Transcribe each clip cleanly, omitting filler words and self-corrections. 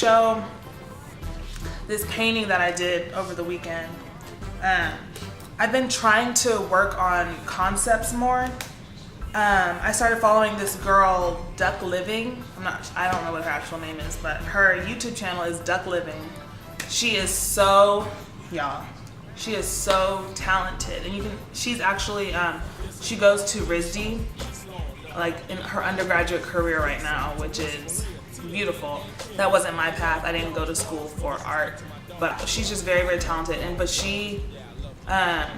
show this painting that I did over the weekend. I've been trying to work on concepts more. I started following this girl, Duck Living. I don't know what her actual name is, but her YouTube channel is Duck Living. She is so, y'all, she is so talented. And she's actually, she goes to RISD, like in her undergraduate career right now, which is beautiful. That wasn't my path. I didn't go to school for art, but she's just very, very talented. But she, a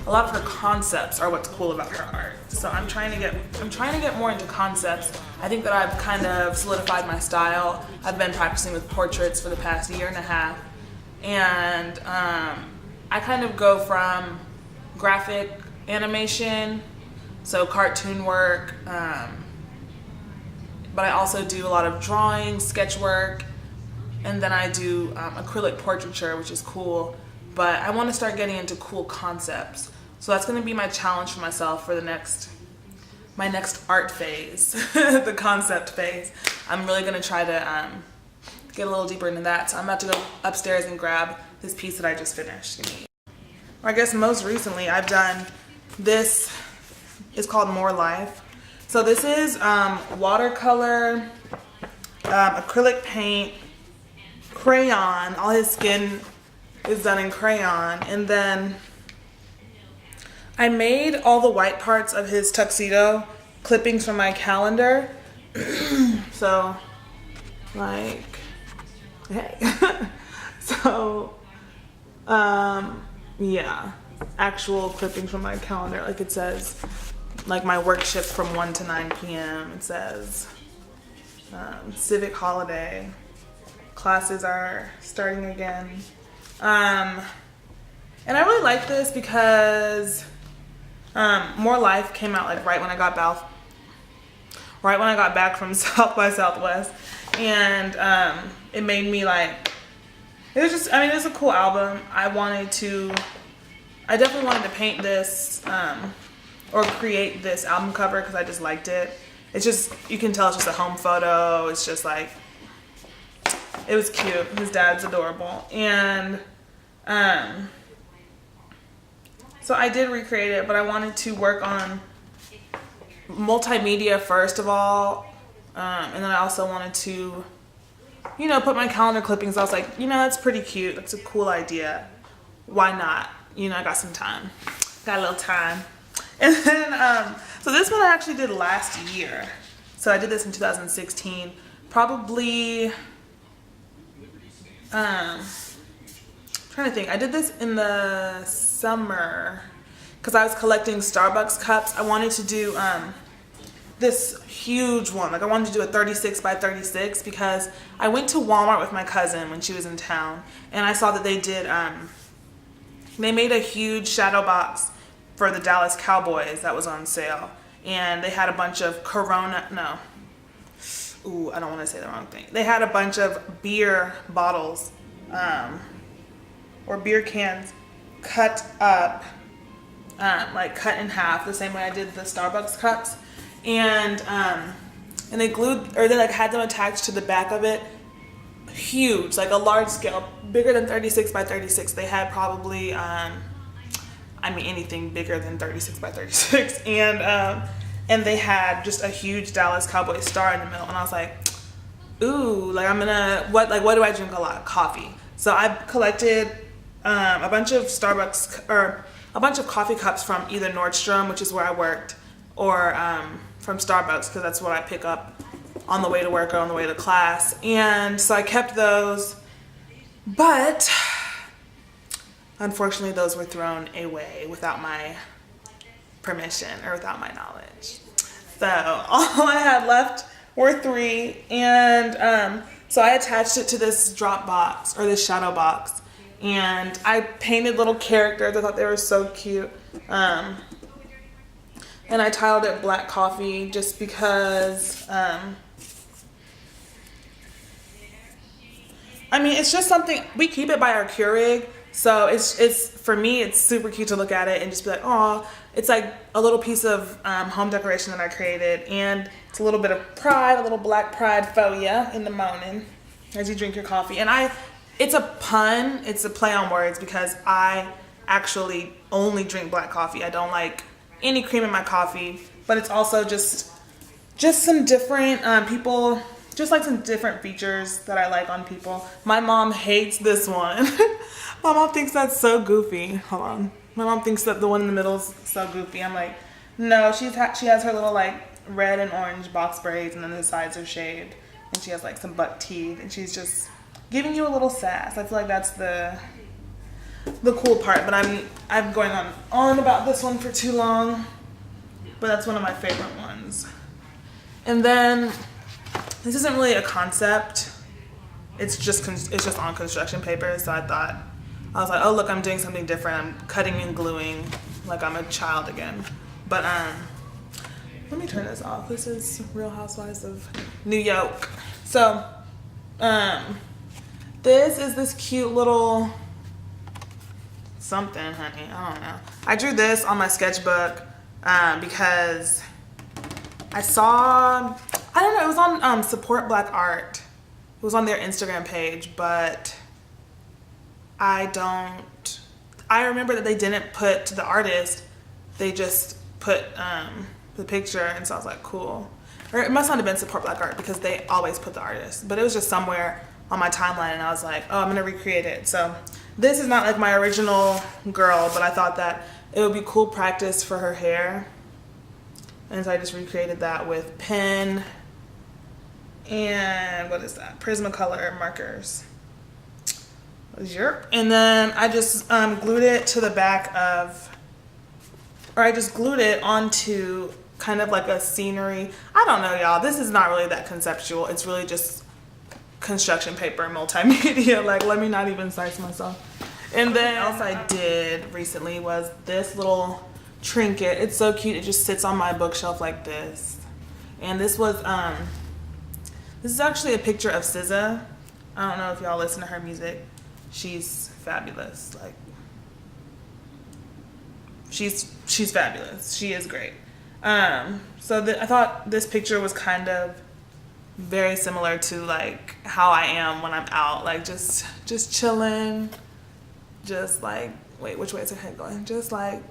lot of her concepts are what's cool about her art. So I'm trying to get more into concepts. I think that I've kind of solidified my style. I've been practicing with portraits for the past year and a half. And I kind of go from graphic animation, so cartoon work, but I also do a lot of drawing, sketch work, and then I do acrylic portraiture, which is cool. But I want to start getting into cool concepts. So that's going to be my challenge for myself for my next art phase, the concept phase. I'm really going to try to get a little deeper into that. So I'm about to go upstairs and grab this piece that I just finished. I guess most recently I've done this. It's called More Life. So this is watercolor, acrylic paint, crayon. All his skin is done in crayon. And then I made all the white parts of his tuxedo clippings from my calendar. So, like, hey. So, yeah, actual clippings from my calendar. Like it says, like my work shift from 1 to 9 p.m. It says civic holiday. Classes are starting again. And I really like this because More Life came out like right when I got back from South by Southwest, and it made me like, it was just, I mean, it was a cool album. I definitely wanted to paint this or create this album cover because I just liked it. It's just, you can tell it's just a home photo. It's just like, it was cute. His dad's adorable. And so I did recreate it, but I wanted to work on multimedia first of all. And then I also wanted to, put my calendar clippings. I was like, that's pretty cute. That's a cool idea. Why not? I got some time. Got a little time. And then, so this one I actually did last year. So I did this in 2016. Probably, trying to think. I did this in the summer because I was collecting Starbucks cups. I wanted to do this huge one. Like I wanted to do a 36 by 36 because I went to Walmart with my cousin when she was in town, and I saw that they made a huge shadow box for the Dallas Cowboys that was on sale, and they had a bunch of I don't want to say the wrong thing. They had a bunch of beer bottles or beer cans cut up, like cut in half the same way I did the Starbucks cups, and they had them attached to the back of it. Huge, like a large scale, bigger than 36 by 36. They had probably anything bigger than 36 by 36, and they had just a huge Dallas Cowboys star in the middle. And I was like, ooh, like what do I drink a lot? Coffee. So I collected a bunch of a bunch of coffee cups from either Nordstrom, which is where I worked, or from Starbucks, because that's what I pick up on the way to work or on the way to class. And so I kept those, but unfortunately those were thrown away without my permission or without my knowledge. So all I had left were 3, and so I attached it to this drop box or this shadow box, and I painted little characters. I thought they were so cute. And I titled it Black Coffee just because it's just something, we keep it by our Keurig, so it's for me, it's super cute to look at it and just be like, oh, it's like a little piece of home decoration that I created, and it's a little bit of pride, a little black pride for ya in the morning. as you drink your coffee. And it's a pun, it's a play on words, because I actually only drink black coffee. I don't like any cream in my coffee, but it's also just some different people, just like some different features that I like on people. My mom hates this one. My mom thinks that's so goofy. Hold on. My mom thinks that the one in the middle is so goofy. I'm like, no, she has her little like red and orange box braids, and then the sides are shaved, and she has like some buck teeth, and she's just giving you a little sass. I feel like that's the cool part, but I'm going on about this one for too long, but that's one of my favorite ones. And then this isn't really a concept. It's just on construction paper, so I was like, oh look, I'm doing something different. I'm cutting and gluing like I'm a child again. But let me turn this off. This is Real Housewives of New York. So this is this cute little something, honey. I don't know. I drew this on my sketchbook because I saw, I don't know, it was on Support Black Art. It was on their Instagram page, but I remember that they didn't put the artist, they just put the picture, and so I was like, cool. Or it must not have been Support Black Art, because they always put the artist, but it was just somewhere on my timeline, and I was like, oh, I'm gonna recreate it. So this is not like my original girl, but I thought that it would be cool practice for her hair, and so I just recreated that with pen and what is that, Prismacolor markers. And then I just glued it to the back of, or I just glued it onto kind of like a scenery. I don't know, y'all. This is not really that conceptual. It's really just construction paper and multimedia. Like, let me not even size myself. And then else I did recently was this little trinket. It's so cute. It just sits on my bookshelf like this. And this was, this is actually a picture of SZA. I don't know if y'all listen to her music. She's fabulous. Like, she's fabulous. She is great. So I thought this picture was kind of very similar to like how I am when I'm out, like just chilling, just like, wait, which way is her head going? Just like,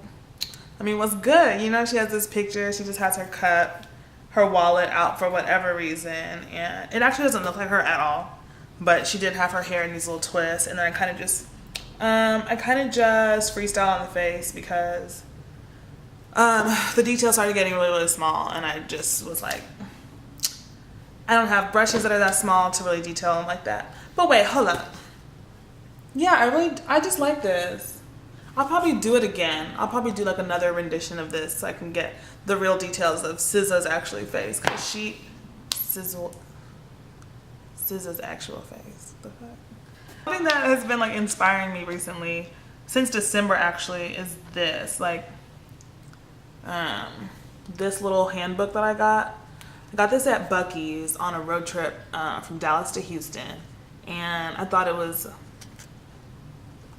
I mean, what's good? You know, she has this picture. She just has her cup, her wallet out for whatever reason, and it actually doesn't look like her at all. But she did have her hair in these little twists, and then I kind of just freestyle on the face because the details started getting really, really small, and I just was like, I don't have brushes that are that small to really detail them like that. But wait, hold up. Yeah, I just like this. I'll probably do it again. I'll probably do like another rendition of this so I can get the real details of SZA's actually face, because SZA's actual face. The fuck? Something that has been like inspiring me recently, since December actually, is this. Like, this little handbook that I got. I got this at Buc-ee's on a road trip from Dallas to Houston, and I thought it was,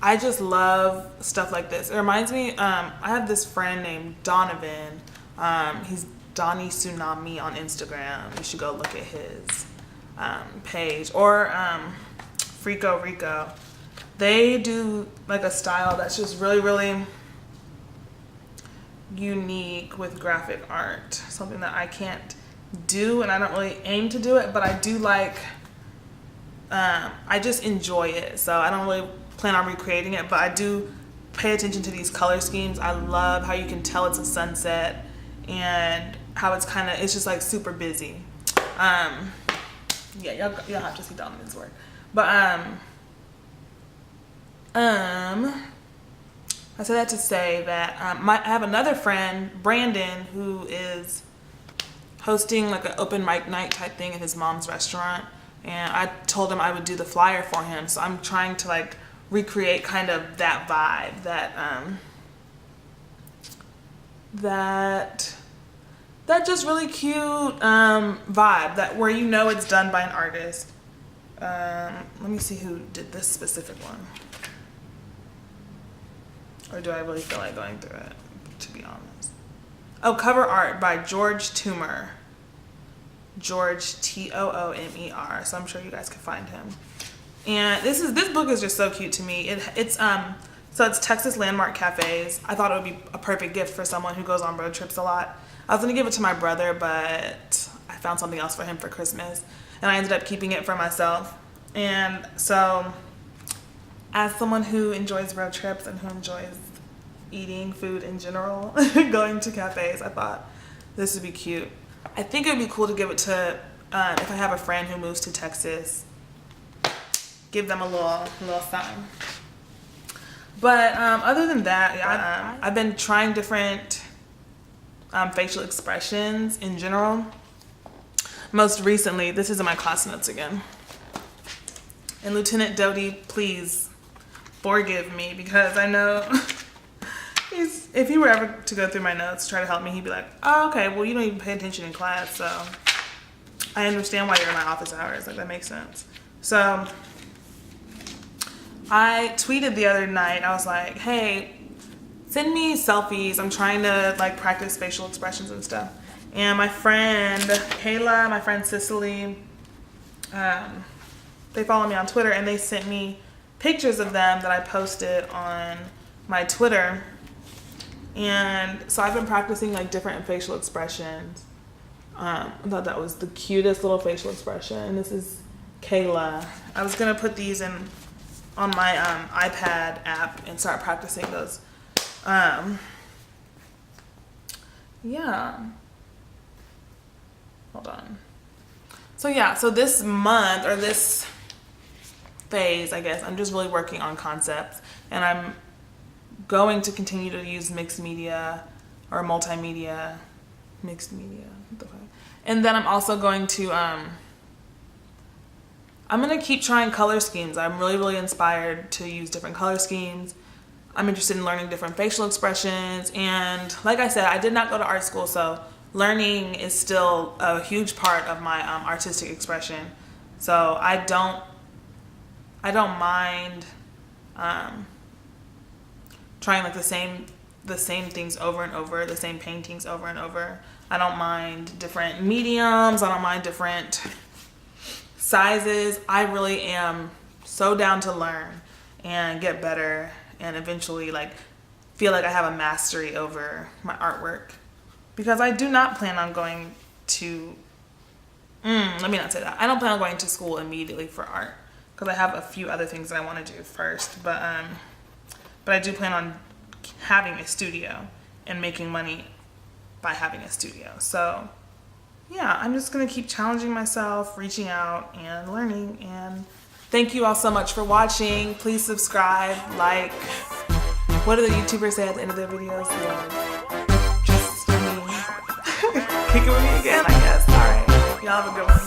I just love stuff like this. It reminds me, I have this friend named Donovan. He's Donnie Tsunami on Instagram. You should go look at his page, or Frico Rico. They do like a style that's just really, really unique with graphic art, something that I can't do, and I don't really aim to do it, but I do like, I just enjoy it, so I don't really plan on recreating it, but I do pay attention to these color schemes. I love how you can tell it's a sunset, and how it's kind of, it's just like super busy. Yeah, y'all have to see Donovan's work. But I said that to say that I have another friend, Brandon, who is hosting like an open mic night type thing at his mom's restaurant, and I told him I would do the flyer for him. So I'm trying to like recreate kind of that vibe, that just really cute vibe, that where you know it's done by an artist. Let me see who did this specific one. Or do I really feel like going through it, to be honest? Oh, cover art by George Toomer. George Toomer. So I'm sure you guys can find him. And this book is just so cute to me. It's Texas Landmark Cafes. I thought it would be a perfect gift for someone who goes on road trips a lot. I was gonna give it to my brother, but I found something else for him for Christmas, and I ended up keeping it for myself. And so, as someone who enjoys road trips and who enjoys eating food in general, going to cafes, I thought this would be cute. I think it would be cool to give it to, if I have a friend who moves to Texas, give them a little something. But other than that, I've been trying different facial expressions in general. Most recently, this is in my class notes again. And Lieutenant Doty, please forgive me, because I know if he were ever to go through my notes, try to help me, he'd be like, oh, okay, well, you don't even pay attention in class, so I understand why you're in my office hours. Like, that makes sense. So I tweeted the other night, I was like, hey, send me selfies. I'm trying to like practice facial expressions and stuff. And my friend Kayla, my friend Cicely, they follow me on Twitter, and they sent me pictures of them that I posted on my Twitter. And so I've been practicing like different facial expressions. I thought that was the cutest little facial expression. This is Kayla. I was gonna put these on my iPad app and start practicing those. Yeah. Hold on. So this month, or this phase, I guess, I'm just really working on concepts, and I'm going to continue to use mixed media or multimedia, mixed media, what the fuck? And then I'm also going to, I'm gonna keep trying color schemes. I'm really inspired to use different color schemes. I'm interested in learning different facial expressions, and like I said, I did not go to art school, so learning is still a huge part of my artistic expression. So I don't mind trying like the same things over and over, the same paintings over and over. I don't mind different mediums. I don't mind different sizes. I really am so down to learn and get better, and eventually like feel like I have a mastery over my artwork, because I do not plan on going to, let me not say that. I don't plan on going to school immediately for art, because I have a few other things that I want to do first, but I do plan on having a studio and making money by having a studio. So yeah, I'm just gonna keep challenging myself, reaching out and learning. And thank you all so much for watching. Please subscribe, like. What do the YouTubers say at the end of their videos? Just me. Kick it with me again, I guess. All right, y'all have a good one.